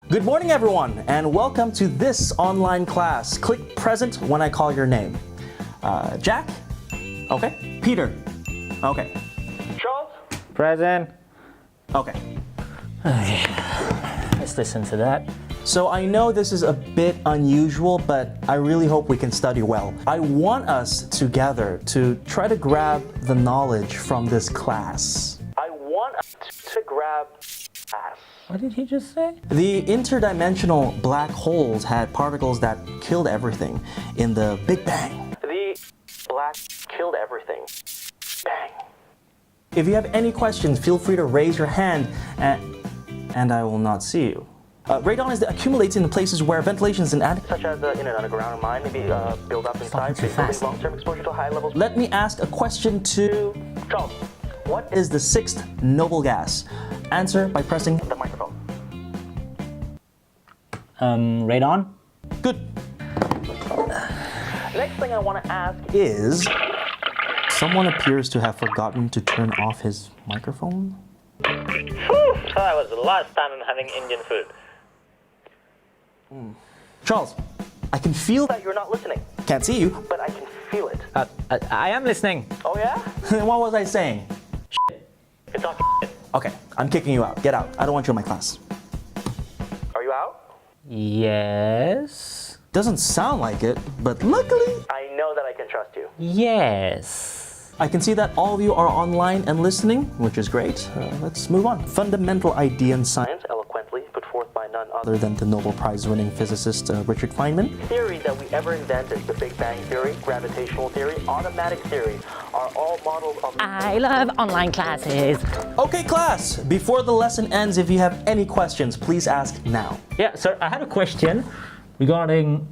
Good morning, everyone, and welcome to this online class. Click present when I call your name. Jack? Okay. Peter? Okay. Charles? Present. Okay. Let's listen to that. So I know this is a bit unusual, but I really hope we can study well. I want us together to try to grab the knowledge from this class. I want us to grab class. What did he just say? The interdimensional black holes had particles that killed everything in the Big Bang. The black killed everything. Bang. If you have any questions, feel free to raise your hand and I will not see you. Radon is that accumulates in places where ventilation is inadequate, such as in an underground mine, maybe build up inside, building long-term exposure to high levels. Let me ask a question to Charles. What is the sixth noble gas? Answer by pressing the microphone. Radon? Good. Next thing I want to ask is, someone appears to have forgotten to turn off his microphone. That was the last time I'm having Indian food. Charles, I can feel that you're not listening. Can't see you, but I can feel it. I am listening. Oh yeah? What was I saying? You're talking shit. Okay, I'm kicking you out. Get out. I don't want you in my class. Are you out? Yes. Doesn't sound like it, but luckily, I know that I can trust you. Yes. I can see that all of you are online and listening, which is great. Let's move on. Fundamental idea in science, eloquently put forth by none other than the Nobel Prize-winning physicist Richard Feynman. Theory that we ever invented, the Big Bang theory, gravitational theory, automatic theory, are all models of... I love online classes. Okay, class, before the lesson ends, if you have any questions, please ask now. Yeah, sir, I had a question regarding